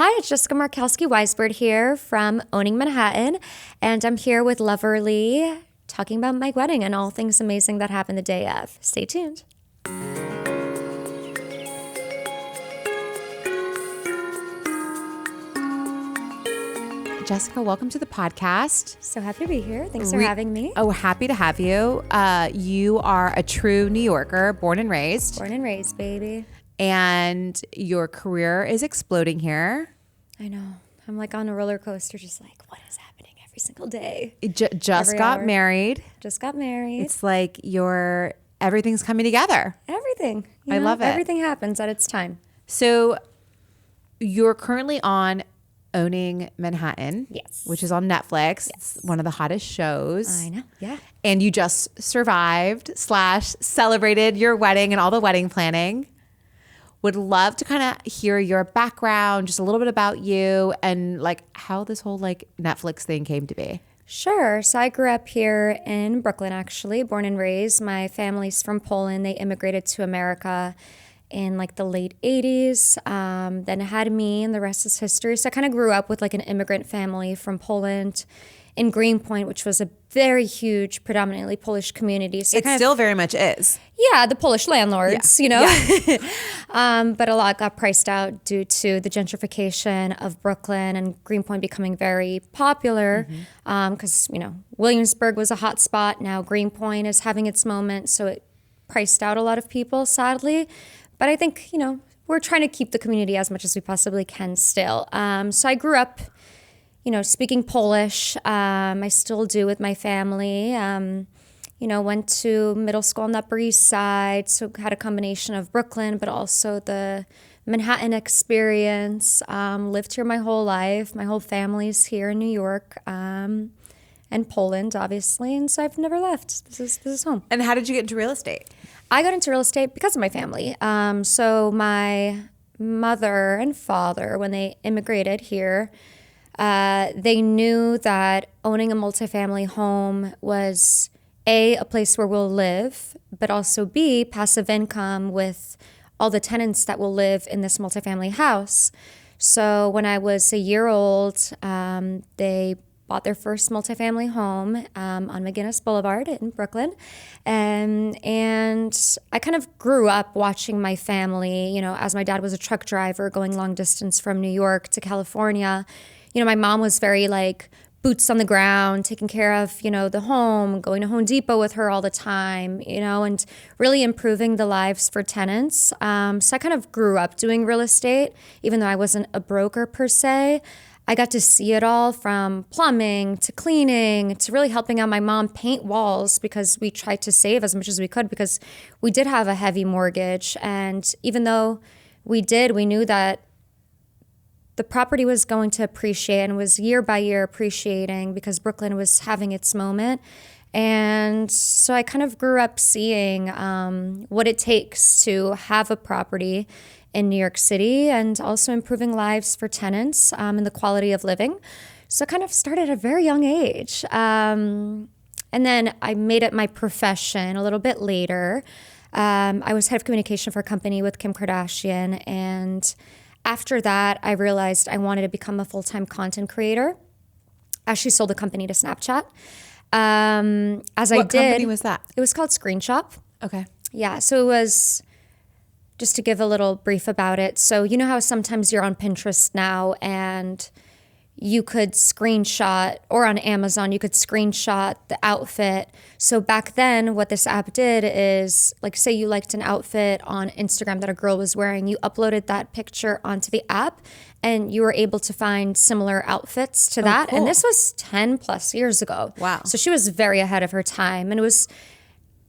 Hi, it's Jessica Markowski Weisburd here from Owning Manhattan, and I'm here with Lover Lee talking about my wedding and all things amazing that happened the day of. Stay tuned. Jessica, welcome to the podcast. So happy to be here. Thanks for having me. Oh, happy to have you. You are a true New Yorker, born and raised. Born and raised, baby. And your career is exploding here. I know. I'm like on a roller coaster, just like, what is happening every single day? Just got married. Just got married. It's like everything's coming together. Everything. I love it. Everything happens at its time. So you're currently on Owning Manhattan. Yes. Which is on Netflix. Yes. It's one of the hottest shows. I know. Yeah. And you just survived / celebrated your wedding and all the wedding planning. Would love to kind of hear your background, just a little bit about you and like how this whole like Netflix thing came to be. Sure. So I grew up here in Brooklyn, actually, born and raised. My family's from Poland. They immigrated to America in like the late 80s. Then had me, and the rest is history. So I kind of grew up with like an immigrant family from Poland in Greenpoint, which was a very huge, predominantly Polish community. So It still very much is. Yeah, the Polish landlords, Yeah. you know. Yeah. But a lot got priced out due to the gentrification of Brooklyn and Greenpoint becoming very popular because, you know, Williamsburg was a hot spot. Now Greenpoint is having its moment. So it priced out a lot of people, sadly. But I think, you know, we're trying to keep the community as much as we possibly can still. So I grew up, you know, speaking Polish. I still do with my family. You know, went to middle school on the Upper East Side, so had a combination of Brooklyn, but also the Manhattan experience. Lived here my whole life. My whole family's here in New York and Poland, obviously, and so I've never left. This is home. And how did you get into real estate? I got into real estate because of my family. So my mother and father, when they immigrated here, they knew that owning a multifamily home was A, place where we'll live, but also B, passive income with all the tenants that will live in this multifamily house. So when I was a year old, they bought their first multifamily home on McGinnis Boulevard in Brooklyn. And I kind of grew up watching my family, you know, as my dad was a truck driver going long distance from New York to California. You know, my mom was very like boots on the ground, taking care of, you know, the home, going to Home Depot with her all the time, you know, and really improving the lives for tenants. So I kind of grew up doing real estate, even though I wasn't a broker per se. I got to see it all from plumbing to cleaning to really helping out my mom paint walls because we tried to save as much as we could because we did have a heavy mortgage. And even though we knew that the property was going to appreciate and was year by year appreciating because Brooklyn was having its moment. And so I kind of grew up seeing what it takes to have a property in New York City and also improving lives for tenants and the quality of living. So I kind of started at a very young age. And then I made it my profession a little bit later. I was head of communication for a company with Kim Kardashian, and after that, I realized I wanted to become a full-time content creator. I actually sold the company to Snapchat. What company was that? It was called Screenshop. Okay. Yeah, so it was, just to give a little brief about it. So you know how sometimes you're on Pinterest now and you could screenshot, or on Amazon, you could screenshot the outfit. So back then, what this app did is, like, say you liked an outfit on Instagram that a girl was wearing, you uploaded that picture onto the app, and you were able to find similar outfits to that. Cool. And this was 10 plus years ago. Wow. So she was very ahead of her time. And it was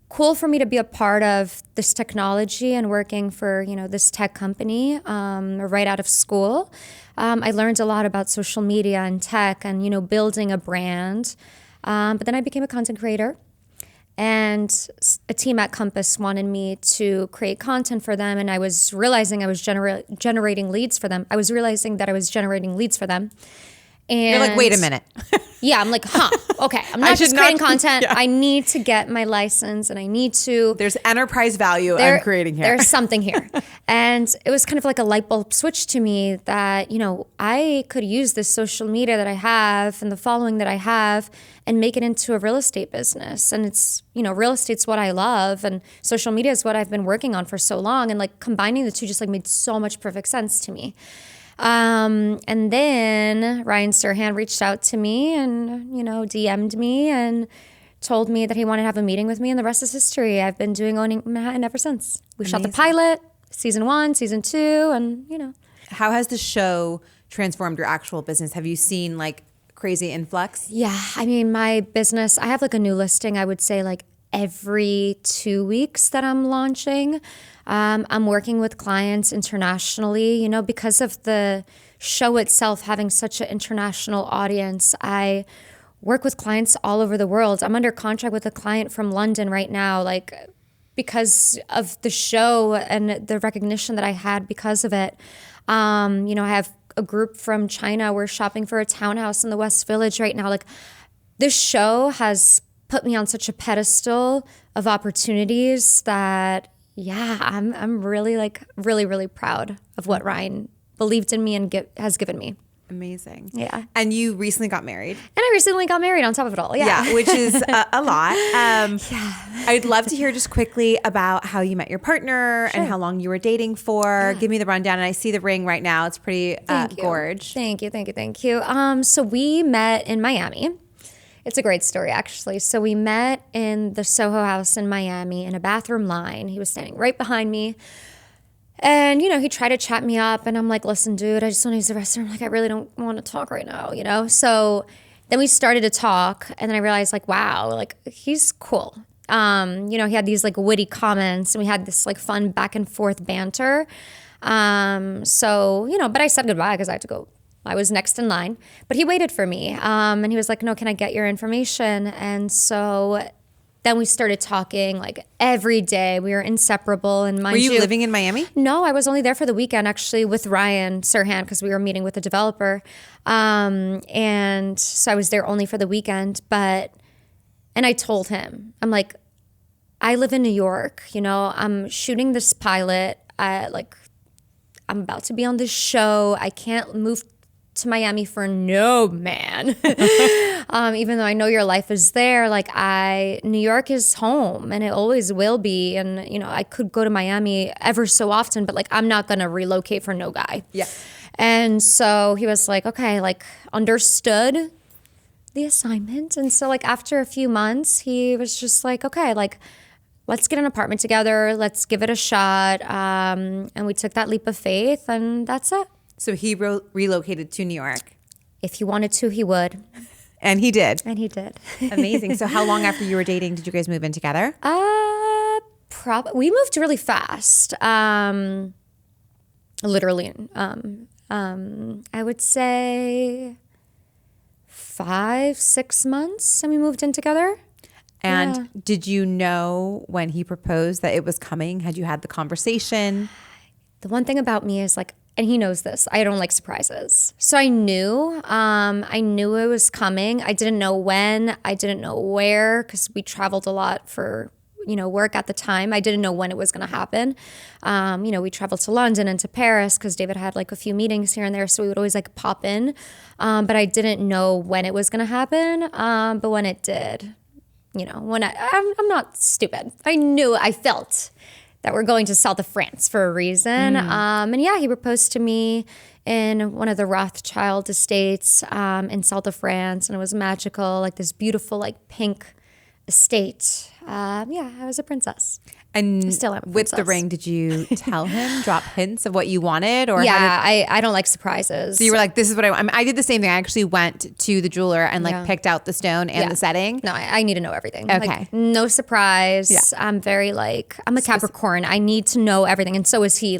cool for me to be a part of this technology and working for, you know, this tech company right out of school. I learned a lot about social media and tech and, you know, building a brand. But then I became a content creator, and a team at Compass wanted me to create content for them. And I was realizing I was generating leads for them. And You're like, wait a minute. yeah, I'm like, okay, I'm not just should creating not- content. yeah. I need to get my license and I need to. There's enterprise value I'm creating here. There's something here. And it was kind of like a light bulb switch to me that, I could use this social media that I have and the following that I have and make it into a real estate business. And it's, real estate's what I love and social media is what I've been working on for so long. And like combining the two just like made so much perfect sense to me. And then Ryan Serhant reached out to me and, DM'd me and told me that he wanted to have a meeting with me and the rest is history. I've been doing Owning Manhattan ever since. We shot the pilot, season 1, season 2, and, How has the show transformed your actual business? Have you seen like crazy influx? Yeah, I mean, my business, I have like a new listing, I would say like every 2 weeks that I'm launching. I'm working with clients internationally, because of the show itself having such an international audience. I work with clients all over the world. I'm under contract with a client from London right now, like because of the show and the recognition that I had because of it. I have a group from China. We're shopping for a townhouse in the West Village right now. Like this show has put me on such a pedestal of opportunities that, yeah, I'm really really proud of what Ryan believed in me and has given me. Amazing. Yeah. And you recently got married. And I recently got married on top of it all. Yeah. Which is a lot. I'd love to hear just quickly about how you met your partner and how long you were dating for. Give me the rundown. And I see the ring right now. It's pretty gorge. Thank you. So we met in Miami. It's a great story, actually. So we met in the Soho House in Miami in a bathroom line. He was standing right behind me. And, he tried to chat me up. And I'm like, listen, dude, I just want to use the restroom. Like, I really don't want to talk right now, So then we started to talk. And then I realized, like, wow, like, he's cool. He had these, like, witty comments. And we had this, like, fun back and forth banter. But I said goodbye because I had to go. I was next in line, but he waited for me. And he was like, no, can I get your information? And so then we started talking like every day. We were inseparable. And Were you living in Miami? No, I was only there for the weekend actually with Ryan Serhant because we were meeting with a developer. And so I was there only for the weekend. And I told him, I'm like, I live in New York. I'm shooting this pilot. I'm about to be on this show. I can't move to Miami for no man. Even though I know your life is there, New York is home and it always will be. And, I could go to Miami ever so often, but I'm not going to relocate for no guy. Yeah. And so he was like, okay, understood the assignment. And so after a few months, he was just like, okay, let's get an apartment together. Let's give it a shot. And we took that leap of faith and that's it. So he relocated to New York. If he wanted to, he would. And he did. Amazing. So how long after you were dating did you guys move in together? We moved really fast. Literally, I would say 5-6 months, and we moved in together. And did you know when he proposed that it was coming? Had you had the conversation? The one thing about me is and he knows this, I don't like surprises. So I knew it was coming. I didn't know when, I didn't know where, because we traveled a lot for, work at the time. I didn't know when it was going to happen. We traveled to London and to Paris because David had a few meetings here and there. So we would always pop in. But I didn't know when it was going to happen. But when it did, when I'm not stupid. I felt that we're going to south of France for a reason. He proposed to me in one of the Rothschild estates in south of France. And it was magical, this beautiful, pink estate. I was a princess. And I still am a with princess. the ring, did you tell him, drop hints of what you wanted? Or I don't like surprises. So you were like, this is what I want. I did the same thing. I actually went to the jeweler and picked out the stone and the setting. No, I need to know everything. Okay. No surprise. Yeah. I'm very I'm a Capricorn. I need to know everything. And so is he.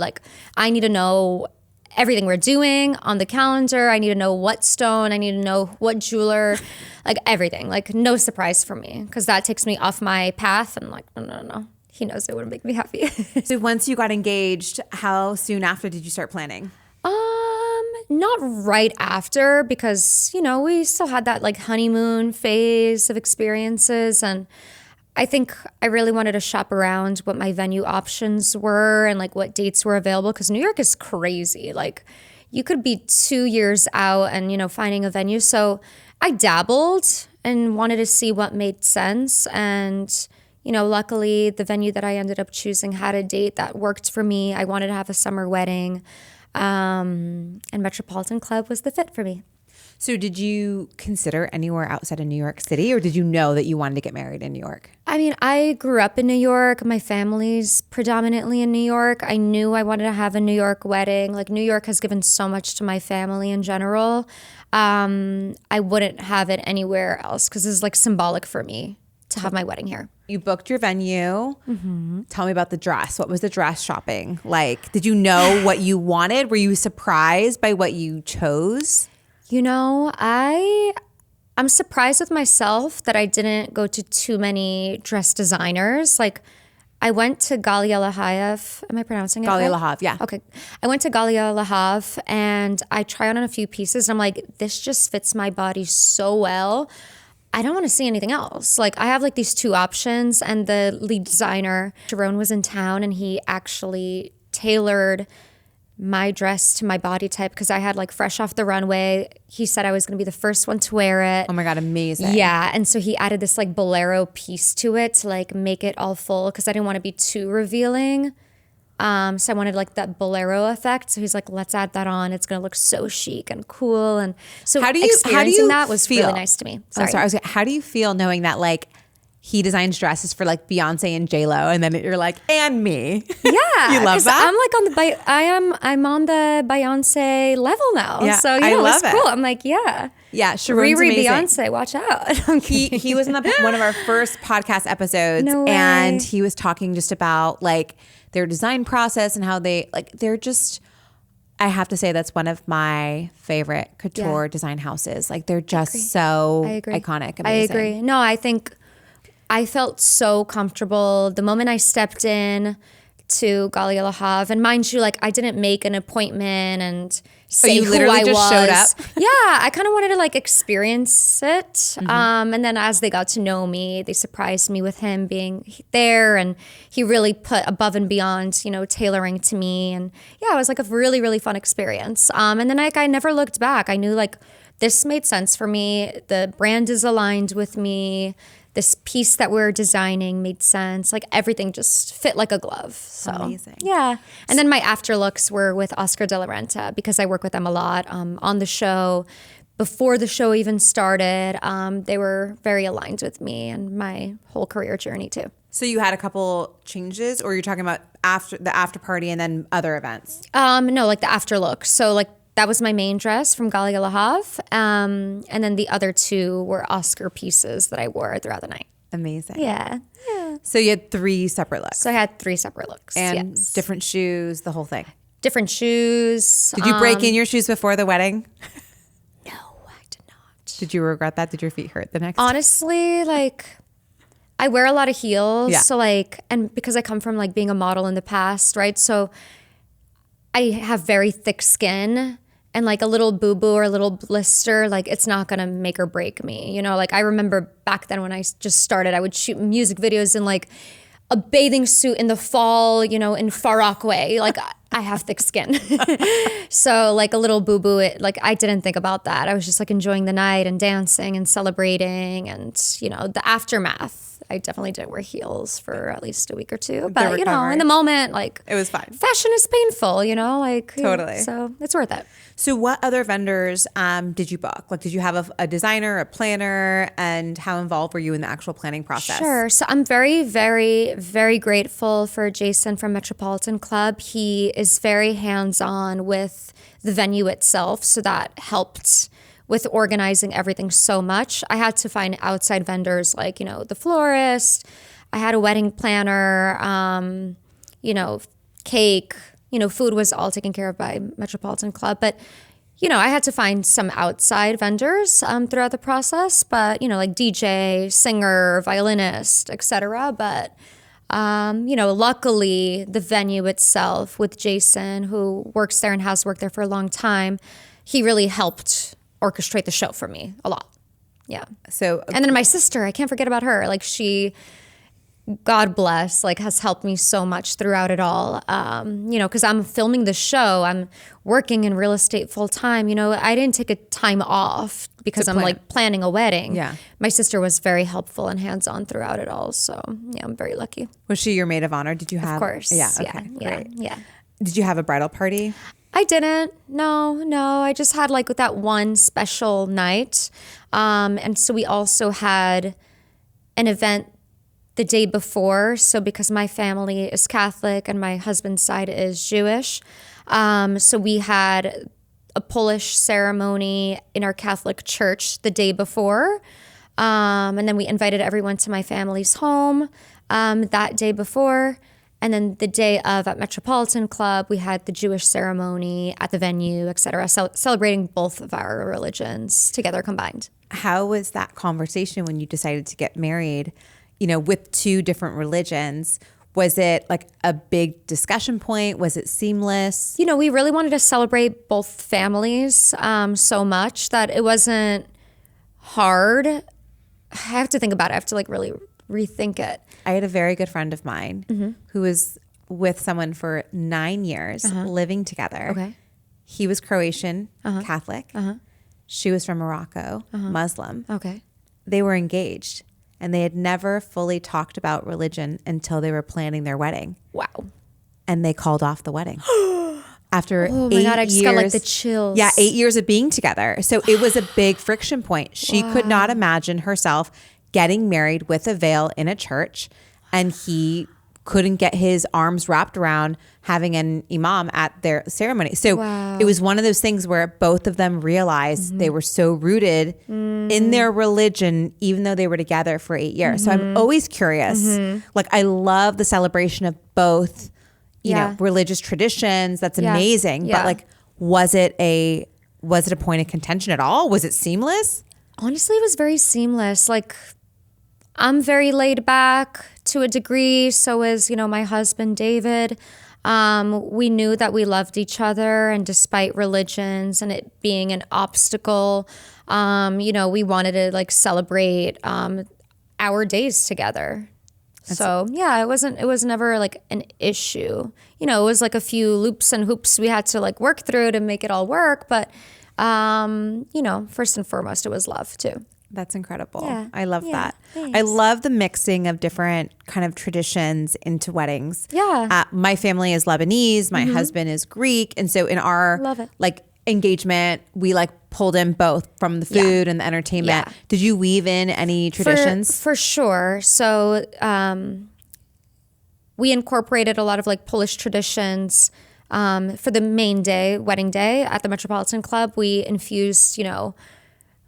I need to know everything we're doing on the calendar. I need to know what stone. I need to know what jeweler, everything. No surprise for me because that takes me off my path. And no. He knows it wouldn't make me happy. So once you got engaged, how soon after did you start planning? Not right after, because, you know, we still had that like honeymoon phase of experiences. And I think I really wanted to shop around what my venue options were and like what dates were available, because New York is crazy. Like you could be 2 years out and, you know, finding a venue. So I dabbled and wanted to see what made sense. And, you know, luckily the venue that I ended up choosing had a date that worked for me. I wanted to have a summer wedding. And Metropolitan Club was the fit for me. So did you consider anywhere outside of New York City, or did you know that you wanted to get married in New York? I mean, I grew up in New York. My family's predominantly in New York. I knew I wanted to have a New York wedding. Like, New York has given so much to my family in general. I wouldn't have it anywhere else because it's like symbolic for me to have my wedding here. You booked your venue. Tell me about the dress. What was the dress shopping like? Did you know what you wanted? Were you surprised by what you chose? You know, I'm surprised with myself that I didn't go to too many dress designers. Like, I went to Galia Lahayev. Am I pronouncing it right? Galia Lahav, yeah. Okay. I went to Galia Lahav and I tried on a few pieces. And I'm like, this just fits my body so well. I don't want to see anything else. Like, I have like these two options, and the lead designer, Jerome, was in town and he actually tailored my dress to my body type because I had like fresh off the runway. He said I was going to be the first one to wear it. Oh my God, amazing. Yeah. And so he added this like bolero piece to it to like make it all full because I didn't want to be too revealing. So I wanted like that bolero effect. So he's like, let's add that on. It's going to look so chic and cool. And so experiencing that was really nice to me. Sorry. How do you feel knowing that like he designs dresses for like Beyonce and J-Lo, and then you're like, and me? Yeah. You love that? I'm like I'm on the Beyonce level now. Yeah, So, you know, it's cool. I'm like, yeah. Yeah, Sharon's amazing. Beyonce, watch out. He was in one of our first podcast episodes, No way. and he was talking just about like their design process and how they're just, I have to say that's one of my favorite couture design houses. Like, they're just so iconic. Amazing. I agree. No, I think I felt so comfortable the moment I stepped in to Galia Lahav. And mind you, like, I didn't make an appointment and say you who literally I just was. showed up? Yeah, I kind of wanted to like experience it. And then as they got to know me, they surprised me with him being there, and he really put above and beyond, you know, tailoring to me. And yeah, it was like a really, really fun experience. And then like I never looked back. I knew like this made sense for me. The brand is aligned with me. This piece that we're designing made sense. Like, everything just fit like a glove. So amazing. Yeah. And then my after looks were with Oscar de la Renta because I work with them a lot on the show. Before the show even started, they were very aligned with me and my whole career journey too. So you had a couple changes, or you're talking about after the after party and then other events? No, like the after look. So like, that was my main dress from Galia Lahav. And then the other two were Oscar pieces that I wore throughout the night. Amazing. Yeah. So you had 3 separate looks. So I had 3 separate looks. And different shoes, the whole thing. Different shoes. Did you break in your shoes before the wedding? No, I did not. Did you regret that? Did your feet hurt the next day? Honestly, like, I wear a lot of heels. Yeah. So like, and because I come from like being a model in the past, right? So I have very thick skin, and like a little boo-boo or a little blister, like, it's not gonna make or break me. You know, like, I remember back then when I just started, I would shoot music videos in like a bathing suit in the fall, you know, in Far Rockaway. Like, I have thick skin. So like a little boo-boo, like, I didn't think about that. I was just like enjoying the night and dancing and celebrating, and, you know, the aftermath. I definitely didn't wear heels for at least a week or two. But, you know, in the moment, like, it was fine. Fashion is painful, you know, like. Totally. So it's worth it. So what other vendors did you book? Like, did you have a designer, a planner, and how involved were you in the actual planning process? Sure. So I'm very, very, very grateful for Jason from Metropolitan Club. He is very hands-on with the venue itself. So that helped with organizing everything so much. I had to find outside vendors like, you know, the florist. I had a wedding planner, you know, cake, you know, food was all taken care of by Metropolitan Club. But, you know, I had to find some outside vendors throughout the process, but, you know, like DJ, singer, violinist, etc. But, you know, luckily the venue itself with Jason, who works there and has worked there for a long time, he really helped orchestrate the show for me a lot. Yeah. So, and then my sister, I can't forget about her. Like she, God bless, like has helped me so much throughout it all. You know, because I'm filming the show, I'm working in real estate full time. You know, I didn't take a time off because I'm like planning a wedding. Yeah. My sister was very helpful and hands on throughout it all. So yeah, I'm very lucky. Was she your maid of honor? Did you have? Of course. Yeah. Okay. Great. Yeah. Did you have a bridal party? I didn't. No. I just had like that one special night. And so we also had an event the day before. So because my family is Catholic and my husband's side is Jewish, so we had a Polish ceremony in our Catholic church the day before. And then we invited everyone to my family's home that day before. And then the day of at Metropolitan Club, we had the Jewish ceremony at the venue, et cetera, celebrating both of our religions together combined. How was that conversation when you decided to get married, you know, with two different religions? Was it like a big discussion point? Was it seamless? You know, we really wanted to celebrate both families so much that it wasn't hard. I have to think about it. I have to like really rethink it. I had a very good friend of mine who was with someone for 9 years, living together. Okay. He was Croatian, Catholic. She was from Morocco, Muslim. Okay. They were engaged, and they had never fully talked about religion until they were planning their wedding. Wow. And they called off the wedding. After 8 years. Oh my God, I just got like the chills. Yeah, 8 years of being together. So it was a big friction point. She could not imagine herself getting married with a veil in a church, and he couldn't get his arms wrapped around having an imam at their ceremony. So it was one of those things where both of them realized they were so rooted in their religion, even though they were together for 8 years. So I'm always curious. Like, I love the celebration of both, you know, religious traditions. That's amazing. But like, was it a point of contention at all? Was it seamless? Honestly, it was very seamless. Like, I'm very laid back to a degree. So is, you know, my husband, David. We knew that we loved each other, and despite religions and it being an obstacle, you know, we wanted to like celebrate our days together. So yeah, it was never like an issue. You know, it was like a few loops and hoops we had to like work through to make it all work. But, you know, first and foremost, it was love too. That's incredible. Yeah. I love that. Thanks. I love the mixing of different kind of traditions into weddings. Yeah. My family is Lebanese. My husband is Greek. And so in our Love it. like engagement, we like pulled in both from the food and the entertainment. Yeah. Did you weave in any traditions? For sure. So we incorporated a lot of like Polish traditions. For the main day, wedding day at the Metropolitan Club, we infused, you know,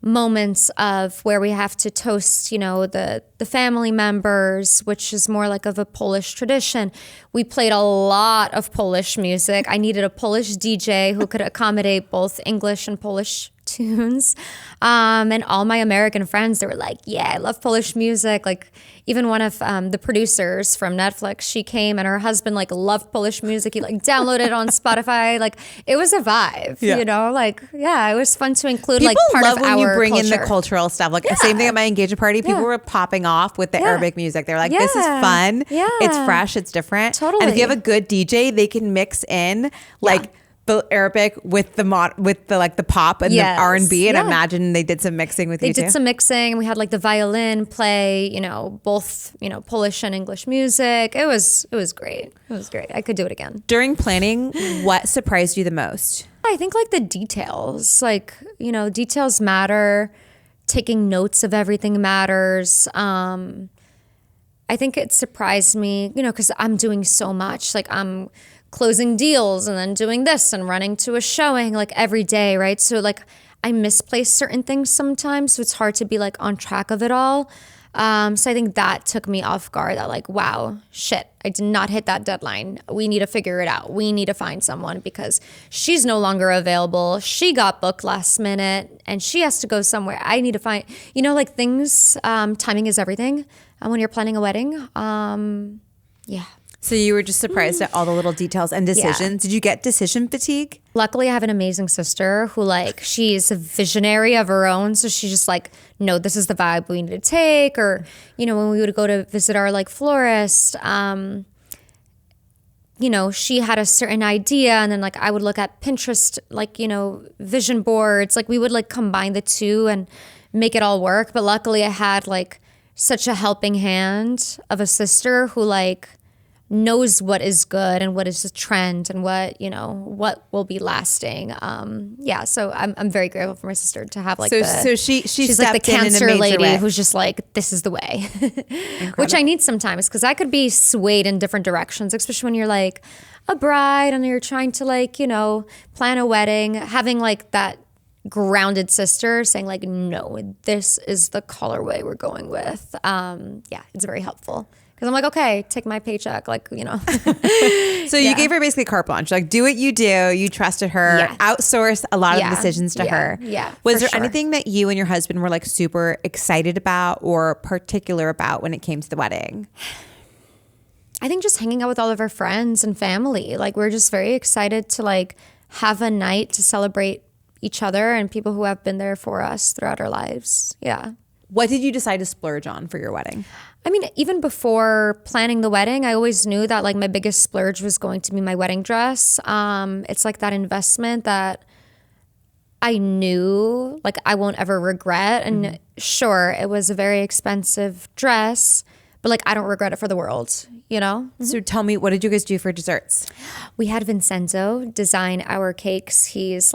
moments of where we have to toast, you know, the family members, which is more like of a Polish tradition. We played a lot of Polish music. I needed a Polish DJ who could accommodate both English and Polish tunes. And all my American friends, they were like, yeah, I love Polish music. Like even one of the producers from Netflix, she came and her husband like loved Polish music. He like downloaded it on Spotify. Like it was a vibe, you know, like, yeah, it was fun to include People like part love of when our you bring culture. in the cultural stuff. Like the same thing at my engagement party. People were popping off with the Arabic music. They're like, this is fun. Yeah. It's fresh. It's different. Totally. And if you have a good DJ, they can mix in like the Arabic with the like the pop and the R&B. And imagine they did some mixing with you too. They did some mixing. We had like the violin play, you know, both, you know, Polish and English music. It was great. It was great. I could do it again. During planning, what surprised you the most? I think like the details, like, you know, details matter. Taking notes of everything matters. I think it surprised me, you know, because I'm doing so much. Like I'm closing deals and then doing this and running to a showing like every day, right? So like I misplace certain things sometimes. So it's hard to be like on track of it all. So I think that took me off guard that like, wow, shit, I did not hit that deadline. We need to figure it out. We need to find someone because she's no longer available. She got booked last minute and she has to go somewhere. I need to find, you know, like things, timing is everything. And when you're planning a wedding, yeah. So you were just surprised at all the little details and decisions. Did you get decision fatigue? Luckily, I have an amazing sister who she's a visionary of her own. So she's just no, this is the vibe we need to take. Or, when we would go to visit our florist, she had a certain idea, and then I would look at Pinterest, vision boards. We would combine the two and make it all work. But luckily I had such a helping hand of a sister who knows what is good and what is a trend and what will be lasting. So I'm very grateful for my sister to have she's like the cancer lady way. who's just this is the way, which I need sometimes because I could be swayed in different directions, especially when you're a bride and you're trying to plan a wedding, having that grounded sister saying no, this is the colorway we're going with. It's very helpful. Because I'm okay, take my paycheck, So you gave her basically carte blanche, do what you do. You trusted her, outsource a lot of the decisions to her. Yeah. Was there anything that you and your husband were super excited about or particular about when it came to the wedding? I think just hanging out with all of our friends and family. We're just very excited to have a night to celebrate each other and people who have been there for us throughout our lives. Yeah. What did you decide to splurge on for your wedding? I mean, even before planning the wedding, I always knew that my biggest splurge was going to be my wedding dress. It's that investment that I knew I won't ever regret. And sure, it was a very expensive dress, but I don't regret it for the world, So tell me, what did you guys do for desserts? We had Vincenzo design our cakes. He's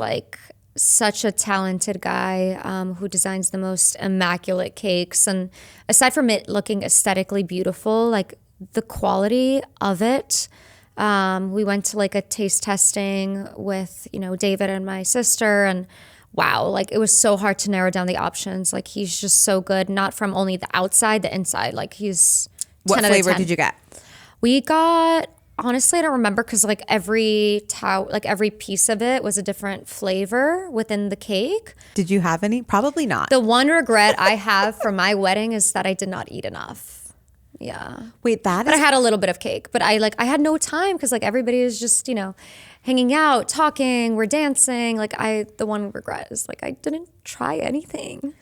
such a talented guy who designs the most immaculate cakes. And aside from it looking aesthetically beautiful, the quality of it, we went to a taste testing with, David and my sister, and wow, it was so hard to narrow down the options. He's just so good, not from only the outside, the inside. He's 10 What out of flavor 10. did you get? We got, honestly, I don't remember because every piece of it was a different flavor within the cake. Did you have any? Probably not. The one regret I have from my wedding is that I did not eat enough. Yeah. Wait, But I had a little bit of cake, but I had no time because everybody is just, hanging out, talking, we're dancing. The one regret is I didn't try anything.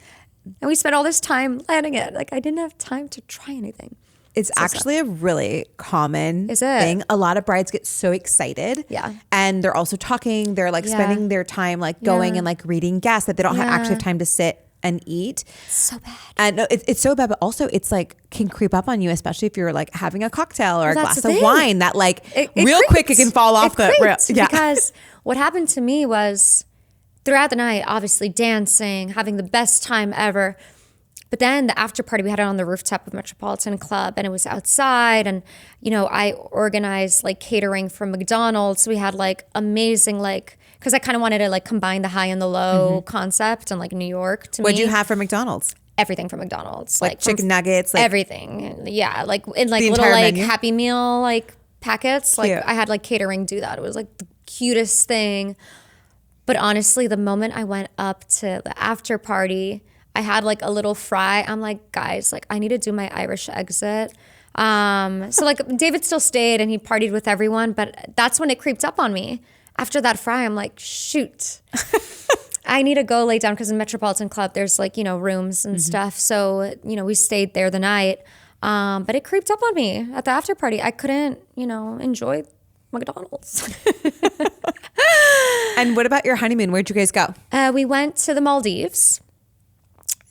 And we spent all this time planning it. I didn't have time to try anything. It's actually a really common thing. A lot of brides get so excited. Yeah. And they're also talking. They're spending their time going and reading guests that they don't actually have time to sit and eat. It's so bad. And no, it's so bad, but also it's can creep up on you, especially if you're having a cocktail or a glass of wine that it real creeps. quick it can fall off the rail. Yeah. Because what happened to me was throughout the night, obviously dancing, having the best time ever. But then the after party, we had it on the rooftop of Metropolitan Club and it was outside. And, I organized catering from McDonald's. So we had amazing, because I kind of wanted to combine the high and the low concept and New York to me. What'd you have for McDonald's? Everything from McDonald's. Chicken nuggets? Everything. Yeah. In the little menu? Happy Meal packets. Cute. I had catering do that. It was the cutest thing. But honestly, the moment I went up to the after party, I had a little fry. I'm guys, I need to do my Irish exit. So David still stayed and he partied with everyone, but that's when it creeped up on me. After that fry, I'm shoot, I need to go lay down because in Metropolitan Club, there's rooms and stuff. So, we stayed there the night. But it creeped up on me at the after party. I couldn't, enjoy McDonald's. And what about your honeymoon? Where'd you guys go? We went to the Maldives.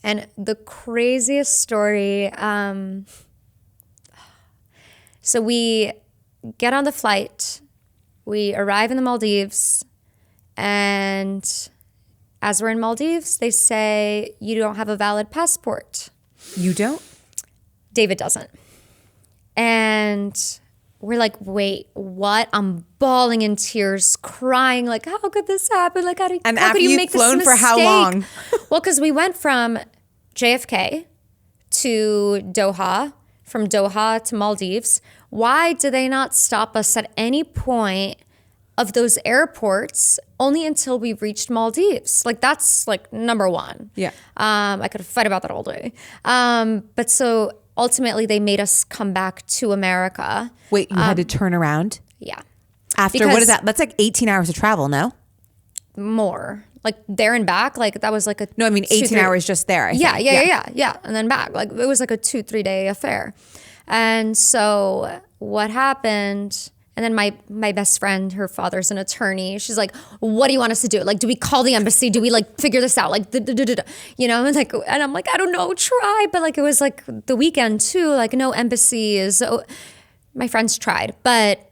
And the craziest story, so we get on the flight, we arrive in the Maldives, and as we're in Maldives, they say, you don't have a valid passport. You don't? David doesn't. And we're wait, what? I'm bawling in tears, crying, how could this happen? How could you make this mistake? For how long? Well, because we went from JFK to Doha, from Doha to Maldives. Why do they not stop us at any point of those airports only until we reached Maldives? That's number one. Yeah. I could fight about that all day. But so ultimately they made us come back to America. Wait, you had to turn around? Yeah. After, what is that? That's like 18 hours of travel, no? More. Like there and back, like that was like a... No, I mean 18 hours just there. Yeah. And then back. Like it was like a 2-3 day affair. And so what happened... And then my best friend, her father's an attorney. She's like, what do you want us to do? Like, do we call the embassy? Do we like figure this out? Like, you know, and I'm like, I don't know, try. But like, it was like the weekend too. Like no embassy is, my friends tried, but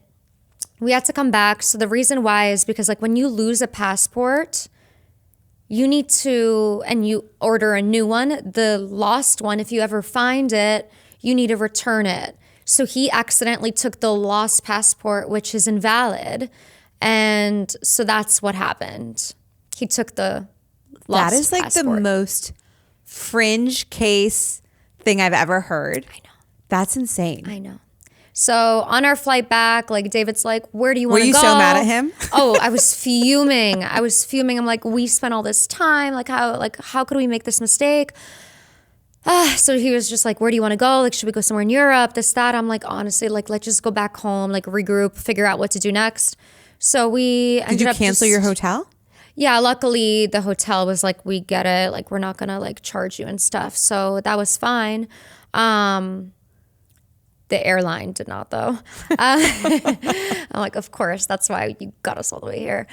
we had to come back. So the reason why is because like when you lose a passport, you need to, and you order a new one, the lost one, if you ever find it, you need to return it. So he accidentally took the lost passport, which is invalid. And so that's what happened. He took the lost passport. That is like the most fringe case thing I've ever heard. I know. That's insane. I know. So on our flight back, like David's like, where do you want to go? Were you so mad at him? Oh, I was fuming. I'm like, we spent all this time. How could we make this mistake? So he was just like, where do you want to go? Like, should we go somewhere in Europe? This, that. I'm like, honestly, like, let's just go back home, like regroup, figure out what to do next. So we ended up... Did you cancel your hotel? Yeah, luckily the hotel was like, we get it. Like, we're not going to like charge you and stuff. So that was fine. The airline did not though. I'm like, of course, that's why you got us all the way here.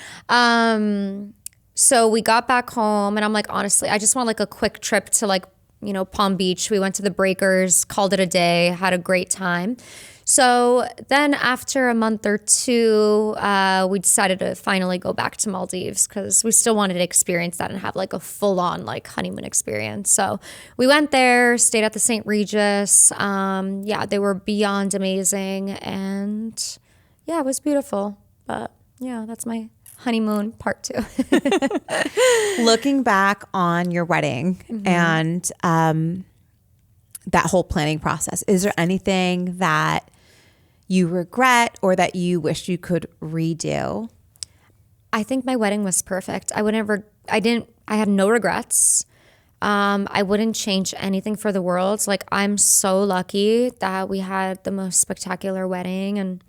So we got back home and I'm like, honestly, I just want like a quick trip to like, you know, Palm Beach. We went to the Breakers, called it a day, had a great time. So then after a month or two, we decided to finally go back to Maldives because we still wanted to experience that and have like a full on like honeymoon experience. So we went there, stayed at the St. Regis. Yeah, they were beyond amazing. And yeah, it was beautiful. But yeah, that's my honeymoon part 2. Looking back on your wedding and that whole planning process, is there anything that you regret or that you wish you could redo? I think my wedding was perfect. I had no regrets. I wouldn't change anything for the world. Like, I'm so lucky that we had the most spectacular wedding and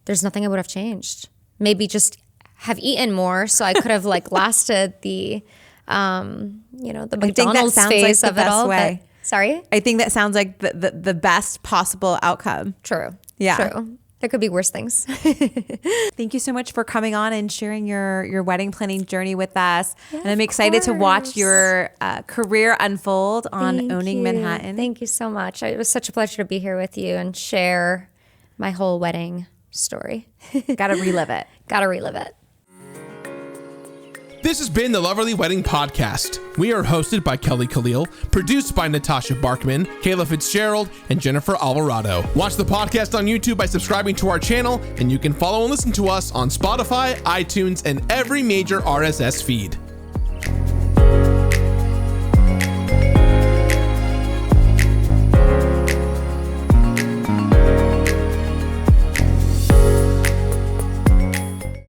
there's nothing I would have changed. Maybe just have eaten more so I could have like lasted the the McDonald's phase like of it all. Way. Sorry? I think that sounds like the best possible outcome. True. Yeah. True. There could be worse things. Thank you so much for coming on and sharing your wedding planning journey with us. Yeah, and I'm excited to watch your career unfold on Owning Manhattan. Thank you so much. It was such a pleasure to be here with you and share my whole wedding story. Gotta relive it. Gotta relive it. This has been the Loverly Wedding Podcast. We are hosted by Kelly Khalil, produced by Natasha Barkman, Kayla Fitzgerald, and Jennifer Alvarado. Watch the podcast on YouTube by subscribing to our channel, and you can follow and listen to us on Spotify, iTunes, and every major RSS feed.